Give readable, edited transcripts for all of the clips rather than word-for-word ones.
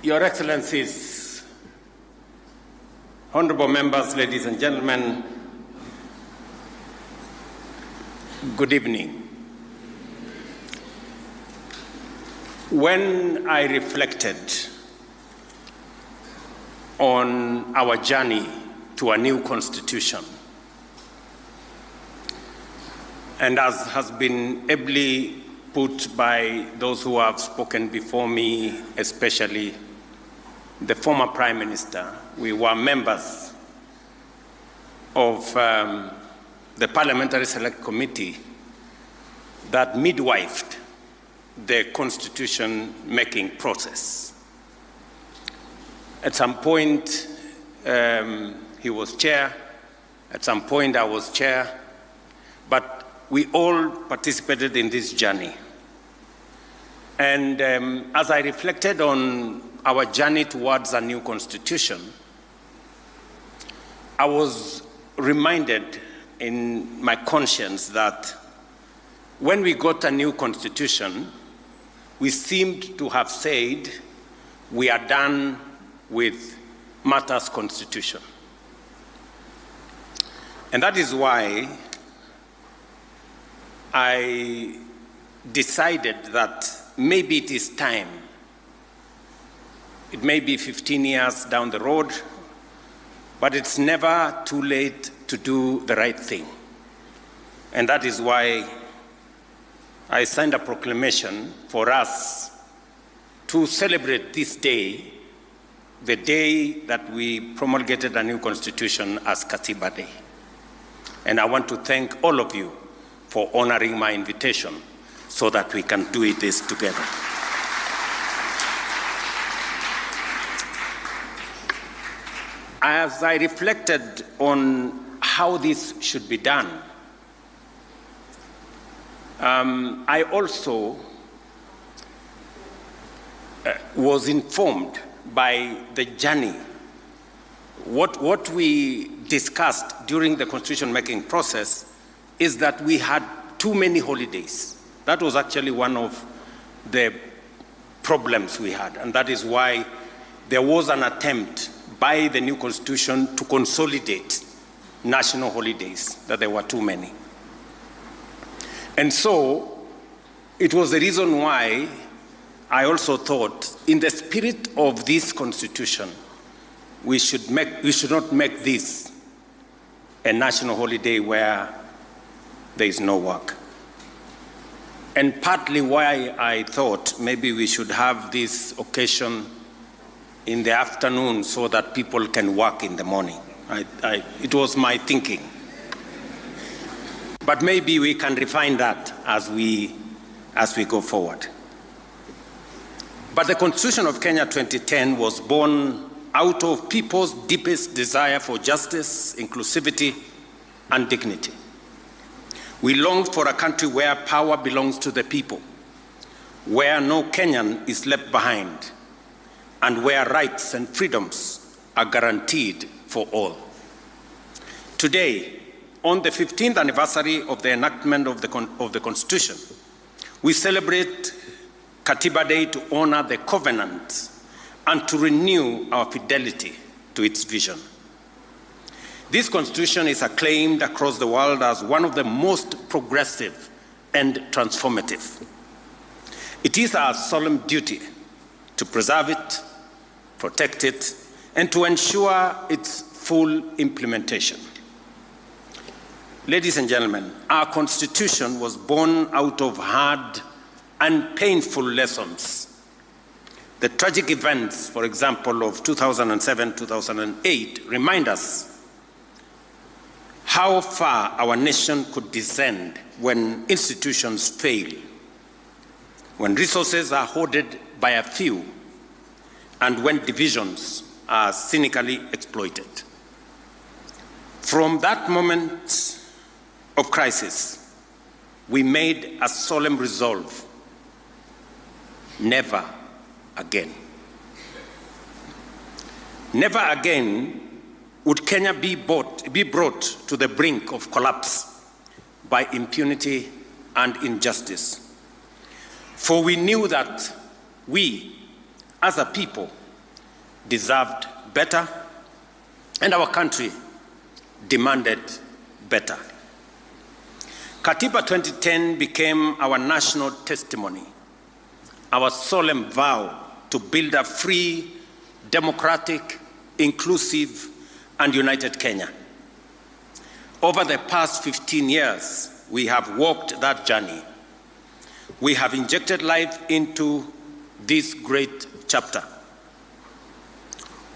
Your Excellencies, honorable members, ladies and gentlemen, good evening. When I reflected on our journey to a new constitution, and as has been ably put by those who have spoken before me, especially the former Prime Minister, we were members of the Parliamentary Select Committee that midwifed the constitution-making process. At some point, he was chair. At some point, I was chair. But we all participated in this journey. And as I reflected on our journey towards a new constitution, I was reminded in my conscience that when we got a new constitution, we seemed to have said, we are done with matters constitution. And that is why I decided that maybe it is time. It may be 15 years down the road, but it's never too late to do the right thing. And that is why I signed a proclamation for us to celebrate this day, the day that we promulgated a new constitution, as Katiba Day. And I want to thank all of you for honoring my invitation so that we can do this together. As I reflected on how this should be done, I also was informed by the journey. What we discussed during the constitution-making process is that we had too many holidays. That was actually one of the problems we had, and that is why there was an attempt by the new constitution to consolidate national holidays, that there were too many. And so it was the reason why I also thought, in the spirit of this constitution, we should not make this a national holiday where there is no work. And partly why I thought maybe we should have this occasion in the afternoon so that people can work in the morning. It was my thinking. But maybe we can refine that as we go forward. But the Constitution of Kenya 2010 was born out of people's deepest desire for justice, inclusivity, and dignity. We longed for a country where power belongs to the people, where no Kenyan is left behind, and where rights and freedoms are guaranteed for all. Today, on the 15th anniversary of the enactment of the Constitution, we celebrate Katiba Day to honor the covenant and to renew our fidelity to its vision. This Constitution is acclaimed across the world as one of the most progressive and transformative. It is our solemn duty to preserve it, protect it, and to ensure its full implementation. Ladies and gentlemen, our Constitution was born out of hard and painful lessons. The tragic events, for example, of 2007-2008 remind us how far our nation could descend when institutions fail, when resources are hoarded by a few, and when divisions are cynically exploited. From that moment of crisis, we made a solemn resolve: never again. Never again would Kenya be brought to the brink of collapse by impunity and injustice. For we knew that we, as a people, deserved better, and our country demanded better. Katiba 2010 became our national testimony, our solemn vow to build a free, democratic, inclusive, and united Kenya. Over the past 15 years, we have walked that journey. We have injected life into this great chapter.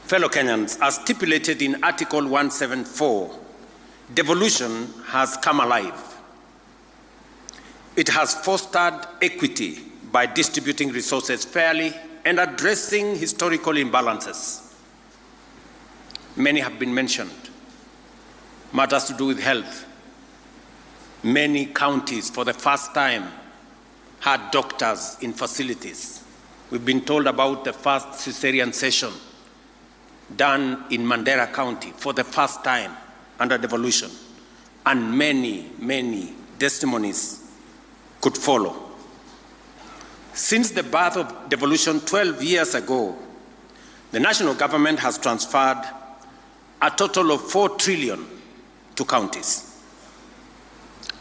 Fellow Kenyans, as stipulated in Article 174, devolution has come alive. It has fostered equity by distributing resources fairly and addressing historical imbalances. Many have been mentioned. Matters to do with health. Many counties, for the first time, had doctors in facilities. We've been told about the first cesarean session done in Mandera County for the first time under devolution, and many, many testimonies could follow. Since the birth of devolution 12 years ago, the national government has transferred a total of 4 trillion to counties.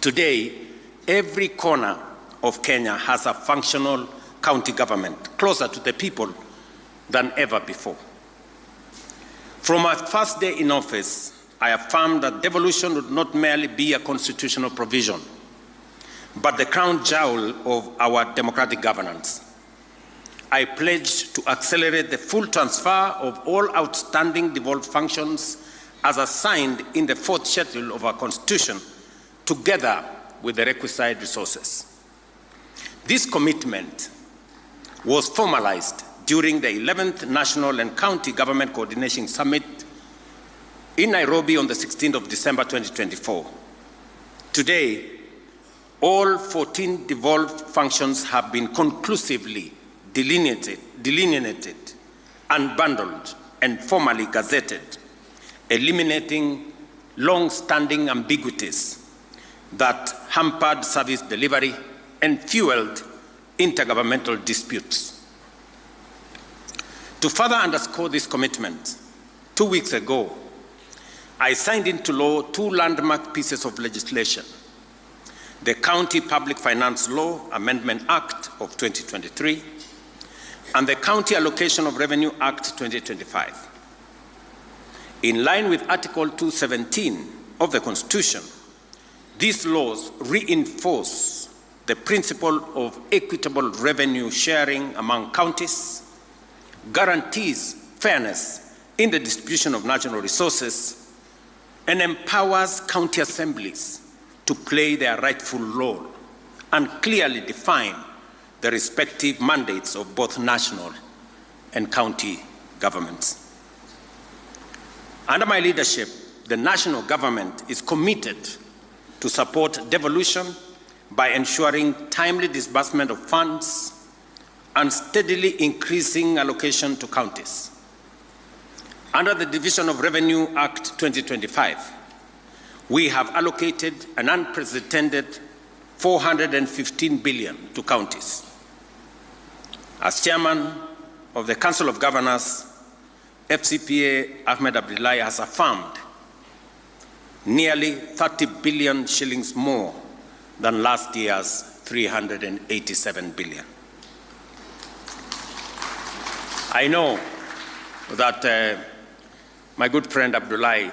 Today, every corner of Kenya has a functional county government, closer to the people than ever before. From my first day in office, I affirmed that devolution would not merely be a constitutional provision, but the crown jewel of our democratic governance. I pledged to accelerate the full transfer of all outstanding devolved functions as assigned in the 4th schedule of our Constitution, together with the requisite resources. This commitment was formalized during the 11th National and County Government Coordination Summit in Nairobi on the 16th of December 2024. Today, all 14 devolved functions have been conclusively delineated, unbundled, and formally gazetted, eliminating long-standing ambiguities that hampered service delivery and fueled intergovernmental disputes. To further underscore this commitment, 2 weeks ago, I signed into law 2 landmark pieces of legislation: the County Public Finance Law Amendment Act of 2023 and the County Allocation of Revenue Act 2025. In line with Article 217 of the Constitution, these laws reinforce the principle of equitable revenue sharing among counties, guarantees fairness in the distribution of national resources, and empowers county assemblies to play their rightful role and clearly define the respective mandates of both national and county governments. Under my leadership, the national government is committed to support devolution by ensuring timely disbursement of funds and steadily increasing allocation to counties. Under the Division of Revenue Act 2025, we have allocated an unprecedented 415 billion to counties. As chairman of the Council of Governors, FCPA Ahmed Abdullahi has affirmed nearly 30 billion shillings more than last year's 387 billion. I know that my good friend Abdullahi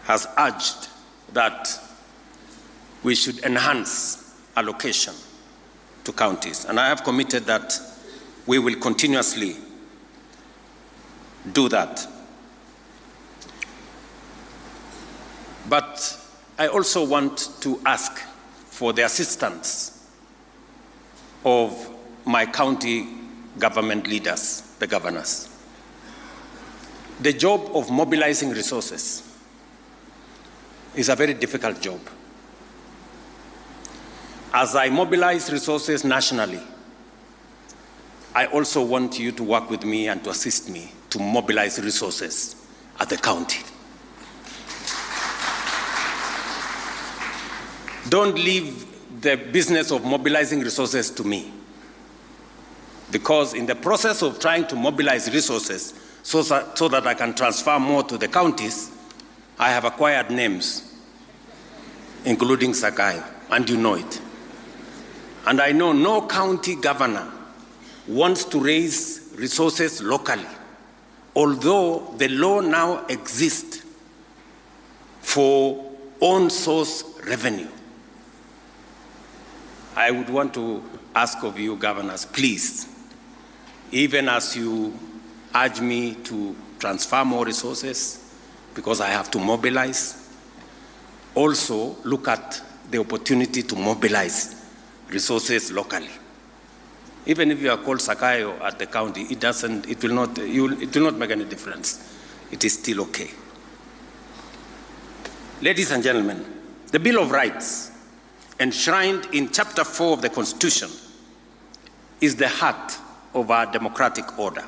has urged that we should enhance allocation to counties, and I have committed that we will continuously do that. But I also want to ask for the assistance of my county government leaders, the governors. The job of mobilizing resources is a very difficult job. As I mobilize resources nationally, I also want you to work with me and to assist me to mobilize resources at the county. Don't leave the business of mobilizing resources to me. because in the process of trying to mobilize resources so that I can transfer more to the counties, I have acquired names, including Sakayo, and you know it. And I know no county governor wants to raise resources locally, although the law now exists for own source revenue. I would want to ask of you, governors, please, even as you urge me to transfer more resources because I have to mobilize, also look at the opportunity to mobilize resources locally. Even if you are called Sakayo at the county, it will not make any difference. It is still okay. Ladies and gentlemen, the Bill of Rights, enshrined in Chapter 4 of the Constitution, is the heart of our democratic order.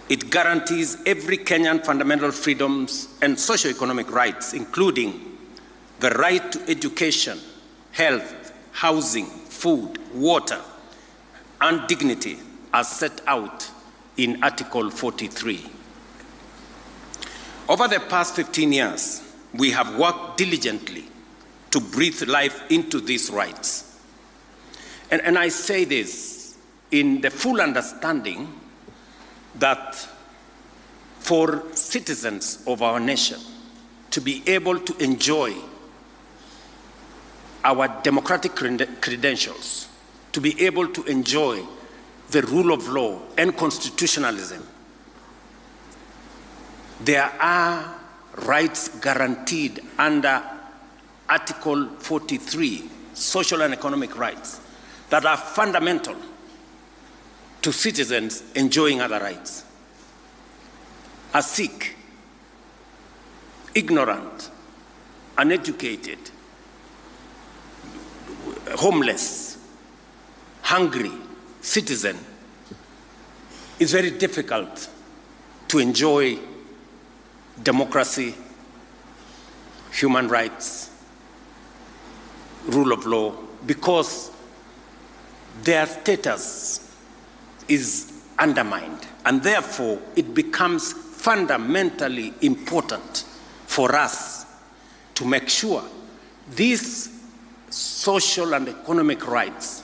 It guarantees every Kenyan fundamental freedoms and socio-economic rights, including the right to education, health, housing, food, water, and dignity as set out in Article 43. Over the past 15 years, we have worked diligently to breathe life into these rights. And I say this in the full understanding that for citizens of our nation to be able to enjoy our democratic credentials, to be able to enjoy the rule of law and constitutionalism, there are rights guaranteed under Article 43, social and economic rights, that are fundamental to citizens enjoying other rights. A Sikh, ignorant, uneducated, homeless, hungry citizen is very difficult to enjoy democracy, human rights, rule of law, because their status is undermined. And therefore, it becomes fundamentally important for us to make sure these social and economic rights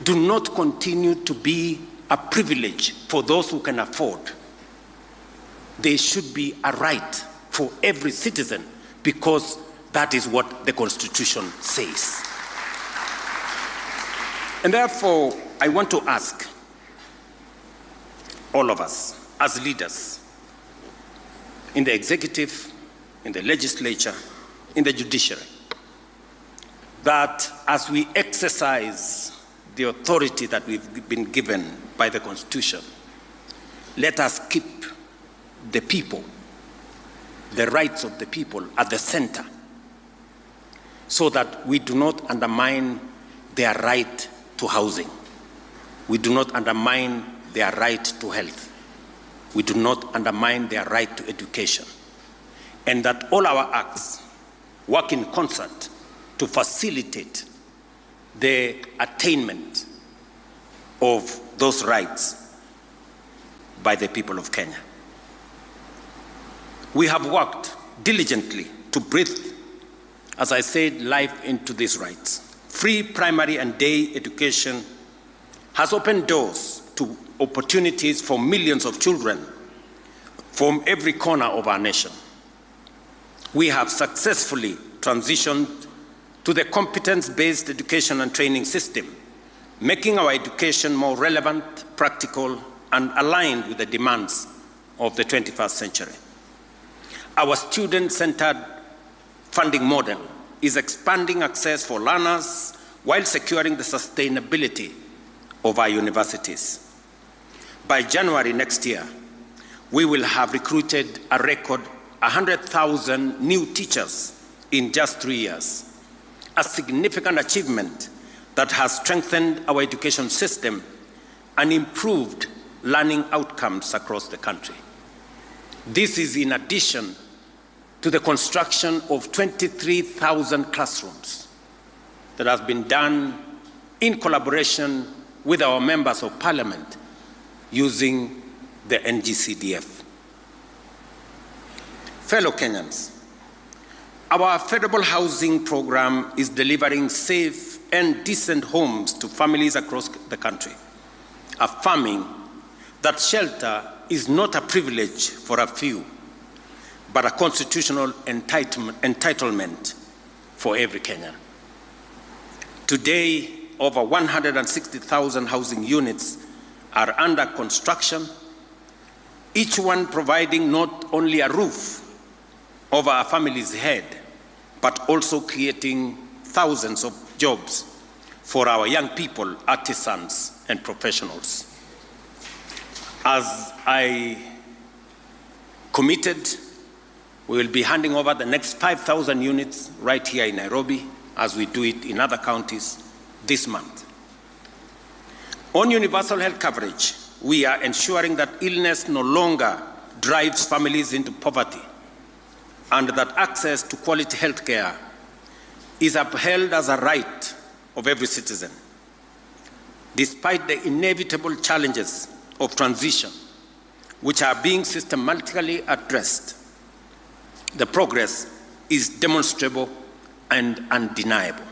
do not continue to be a privilege for those who can afford. They should be a right for every citizen, because that is what the Constitution says. And therefore, I want to ask all of us as leaders in the executive, in the legislature, in the judiciary, that as we exercise the authority that we've been given by the Constitution, let us keep the people, the rights of the people at the center, so that we do not undermine their right to housing. We do not undermine their right to health. We do not undermine their right to education. And that all our acts work in concert to facilitate the attainment of those rights by the people of Kenya. We have worked diligently to breathe, as I said, life into these rights. Free primary and day education has opened doors to opportunities for millions of children from every corner of our nation. We have successfully transitioned to the competence-based education and training system, making our education more relevant, practical, and aligned with the demands of the 21st century. Our student-centered funding model is expanding access for learners while securing the sustainability of our universities. By January next year, we will have recruited a record 100,000 new teachers in just 3 years, a significant achievement that has strengthened our education system and improved learning outcomes across the country. This is in addition to the construction of 23,000 classrooms that has been done in collaboration with our members of parliament using the NGCDF. Fellow Kenyans, our affordable housing program is delivering safe and decent homes to families across the country, affirming that shelter is not a privilege for a few, but a constitutional entitlement for every Kenyan. Today, over 160,000 housing units are under construction, each one providing not only a roof over a family's head, but also creating thousands of jobs for our young people, artisans, and professionals. As I committed, we will be handing over the next 5,000 units right here in Nairobi, as we do it in other counties this month. On universal health coverage, we are ensuring that illness no longer drives families into poverty, and that access to quality health care is upheld as a right of every citizen. Despite the inevitable challenges of transition, which are being systematically addressed, the progress is demonstrable and undeniable.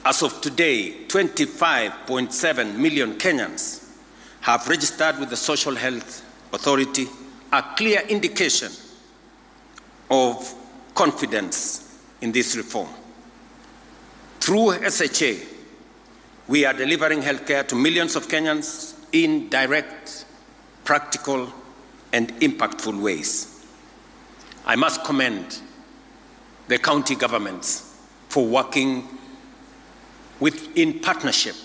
As of today, 25.7 million Kenyans have registered with the Social Health Authority, a clear indication of confidence in this reform. Through SHA, we are delivering healthcare to millions of Kenyans in direct, practical, and impactful ways. I must commend the county governments for working in partnership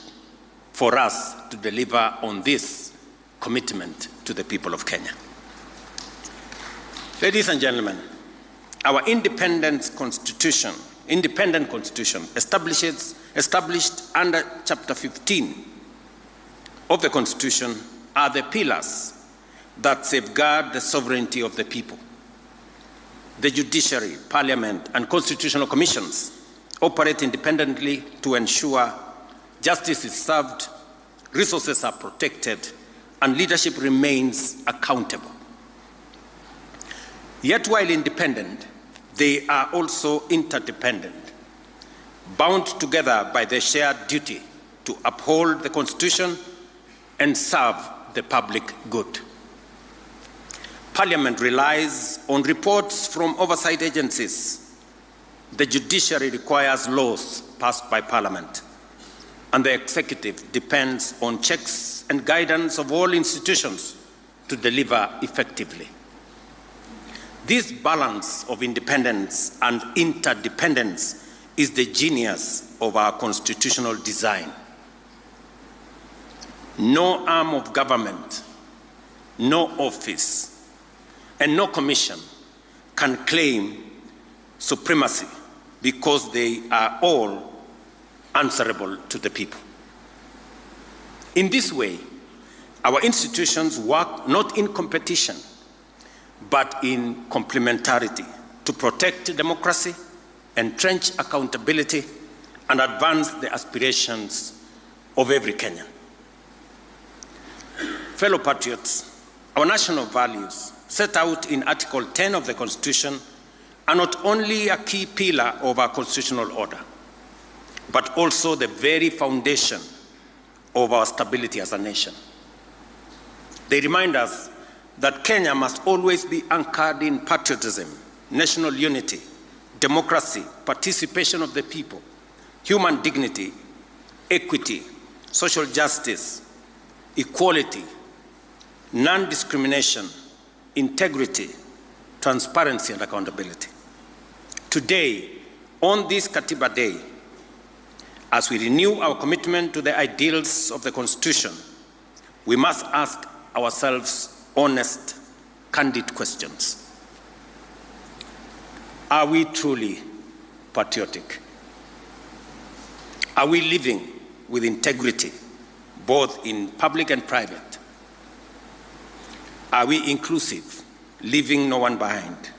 for us to deliver on this commitment to the people of Kenya. Ladies and gentlemen, our independent constitution established under Chapter 15 of the Constitution are the pillars that safeguard the sovereignty of the people. The judiciary, parliament, and constitutional commissions operate independently to ensure justice is served, resources are protected, and leadership remains accountable. Yet while independent, they are also interdependent, bound together by the shared duty to uphold the Constitution and serve the public good. Parliament relies on reports from oversight agencies. The judiciary requires laws passed by Parliament, and the executive depends on checks and guidance of all institutions to deliver effectively. This balance of independence and interdependence is the genius of our constitutional design. No arm of government, no office, and no commission can claim supremacy because they are all answerable to the people. In this way, our institutions work not in competition, but in complementarity to protect democracy, entrench accountability, and advance the aspirations of every Kenyan. Fellow patriots, our national values set out in Article 10 of the Constitution are not only a key pillar of our constitutional order, but also the very foundation of our stability as a nation. They remind us that Kenya must always be anchored in patriotism, national unity, democracy, participation of the people, human dignity, equity, social justice, equality, non-discrimination, integrity, transparency, and accountability. Today, on this Katiba Day, as we renew our commitment to the ideals of the Constitution, we must ask ourselves honest, candid questions. Are we truly patriotic? Are we living with integrity, both in public and private? Are we inclusive, leaving no one behind?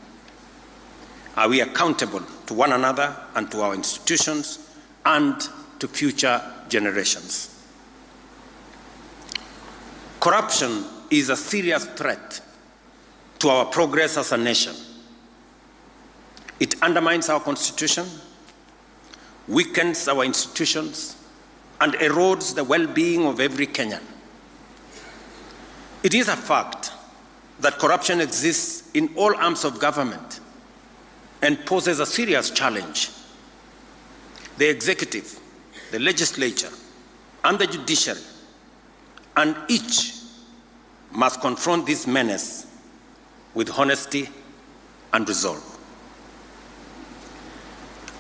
Are we accountable to one another and to our institutions and to future generations? Corruption is a serious threat to our progress as a nation. It undermines our constitution, weakens our institutions, and erodes the well-being of every Kenyan. It is a fact that corruption exists in all arms of government and poses a serious challenge. The executive, the legislature, and the judiciary, and each must confront this menace with honesty and resolve.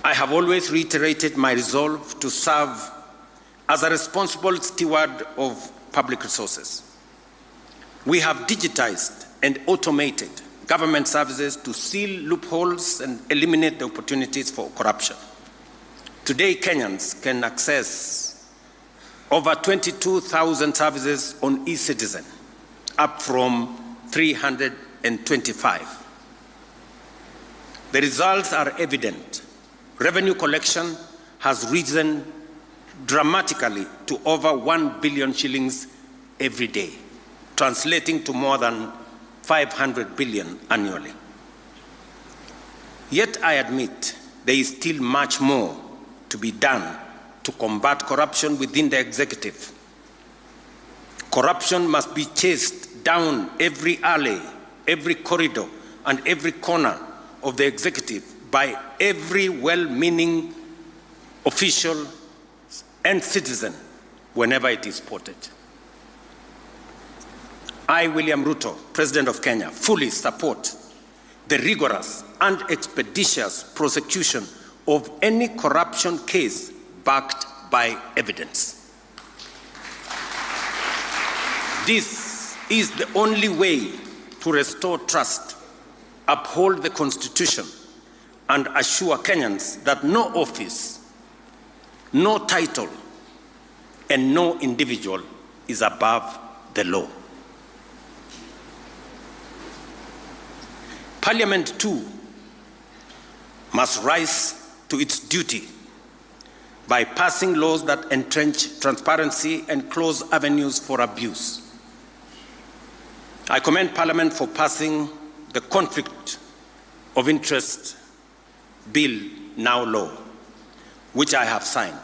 I have always reiterated my resolve to serve as a responsible steward of public resources. We have digitized and automated government services to seal loopholes and eliminate the opportunities for corruption. Today, Kenyans can access over 22,000 services on eCitizen, up from 325. The results are evident. Revenue collection has risen dramatically to over 1 billion shillings every day, translating to more than 500 billion annually. Yet I admit there is still much more to be done to combat corruption within the executive. Corruption must be chased down every alley, every corridor, and every corner of the executive by every well-meaning official and citizen whenever it is spotted. I, William Ruto, President of Kenya, fully support the rigorous and expeditious prosecution of any corruption case backed by evidence. This is the only way to restore trust, uphold the Constitution, and assure Kenyans that no office, no title, and no individual is above the law. Parliament, too, must rise to its duty by passing laws that entrench transparency and close avenues for abuse. I commend Parliament for passing the Conflict of Interest Bill, now law, which I have signed.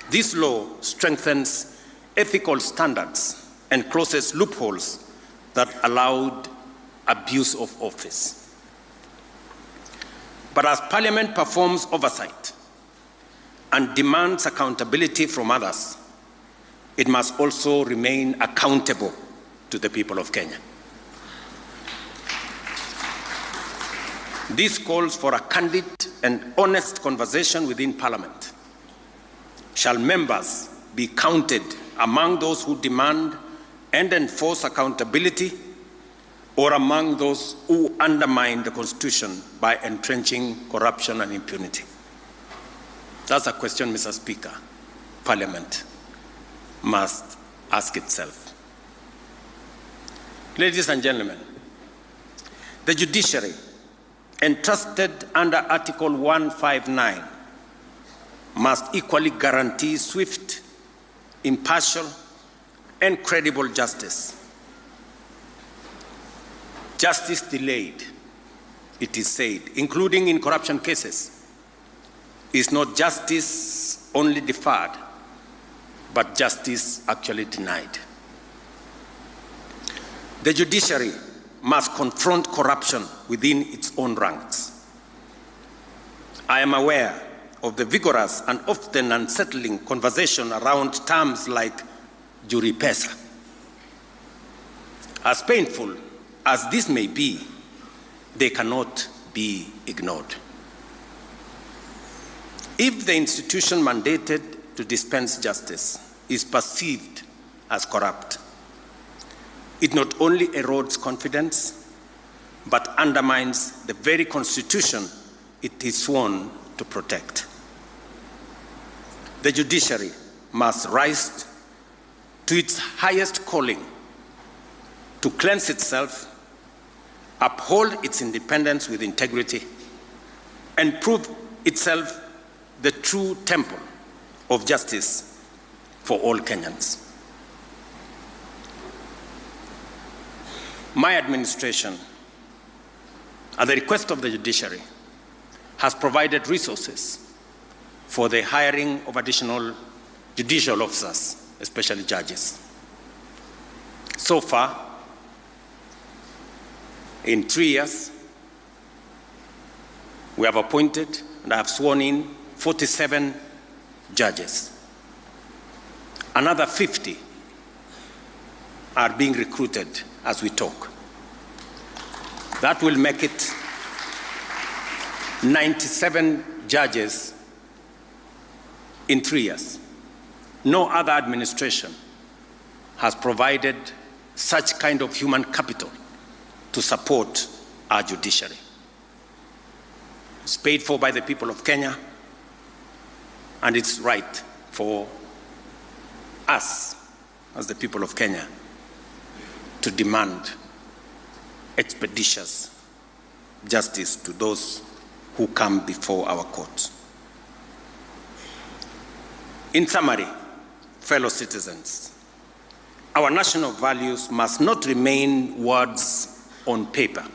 This law strengthens ethical standards and closes loopholes that allowed abuse of office. But as Parliament performs oversight and demands accountability from others, it must also remain accountable to the people of Kenya. This calls for a candid and honest conversation within Parliament. Shall members be counted among those who demand and enforce accountability, or among those who undermine the Constitution by entrenching corruption and impunity? That's a question, Mr. Speaker, Parliament must ask itself. Ladies and gentlemen, the judiciary, entrusted under Article 159, must equally guarantee swift, impartial, and credible justice. Justice delayed, it is said, including in corruption cases, is not justice only deferred, but justice actually denied. The judiciary must confront corruption within its own ranks. I am aware of the vigorous and often unsettling conversation around terms like juri pesa. As painful as this may be, they cannot be ignored. If the institution mandated to dispense justice is perceived as corrupt, it not only erodes confidence, but undermines the very Constitution it is sworn to protect. The judiciary must rise to its highest calling to cleanse itself, uphold its independence with integrity, and prove itself the true temple of justice for all Kenyans. My administration, at the request of the judiciary, has provided resources for the hiring of additional judicial officers, especially judges. So far, in 3 years, we have appointed and have sworn in 47 judges. Another 50 are being recruited as we talk. That will make it 97 judges in 3 years. No other administration has provided such kind of human capital to support our judiciary. It's paid for by the people of Kenya, and it's right for us, as the people of Kenya, to demand expeditious justice to those who come before our courts. In summary, fellow citizens, our national values must not remain words on paper.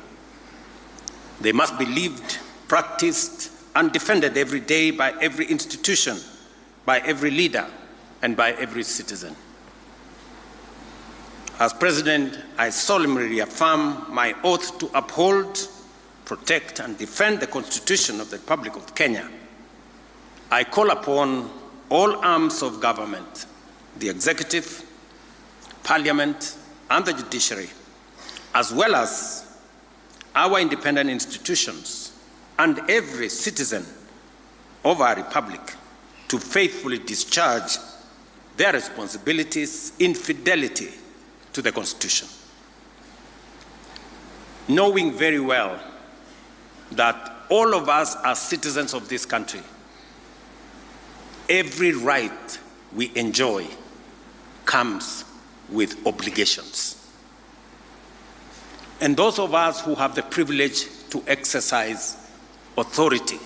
They must be lived, practiced, and defended every day by every institution, by every leader, and by every citizen. As President, I solemnly reaffirm my oath to uphold, protect, and defend the Constitution of the Republic of Kenya. I call upon all arms of government, the executive, parliament, and the judiciary, as well as our independent institutions and every citizen of our republic, to faithfully discharge their responsibilities in fidelity to the Constitution. Knowing very well that all of us are citizens of this country, every right we enjoy comes with obligations. And those of us who have the privilege to exercise authority,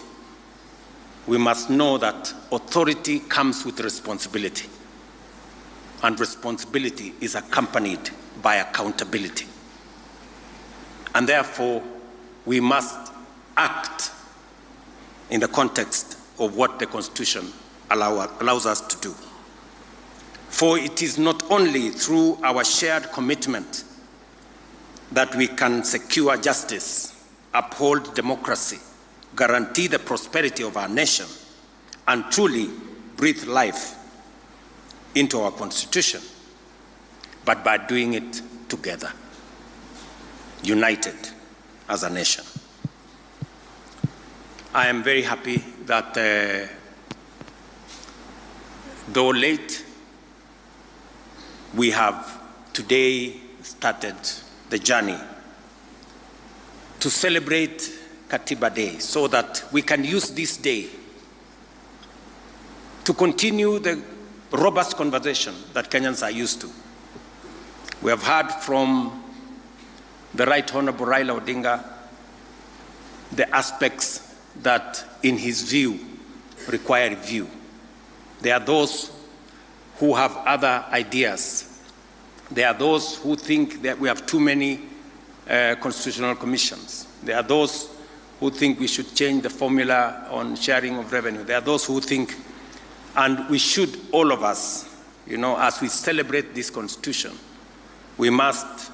we must know that authority comes with responsibility, and responsibility is accompanied by accountability. And therefore, we must act in the context of what the Constitution allows us to do. For it is not only through our shared commitment that we can secure justice, uphold democracy, guarantee the prosperity of our nation, and truly breathe life into our Constitution, but by doing it together, united as a nation. I am very happy that, though late, we have today started the journey to celebrate Katiba Day, so that we can use this day to continue the robust conversation that Kenyans are used to. We have heard from the Right Honorable Raila Odinga the aspects that, in his view, require review. There are those who have other ideas. There are those who think that we have too many constitutional commissions. There are those who think we should change the formula on sharing of revenue. There are those who think, and we should, all of us, as we celebrate this Constitution, we must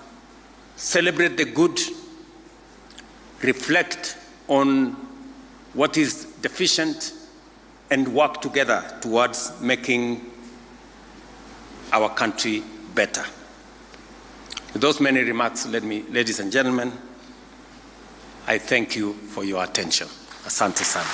celebrate the good, reflect on what is deficient, and work together towards making our country better. With those many remarks, ladies and gentlemen, I thank you for your attention. Asante sana.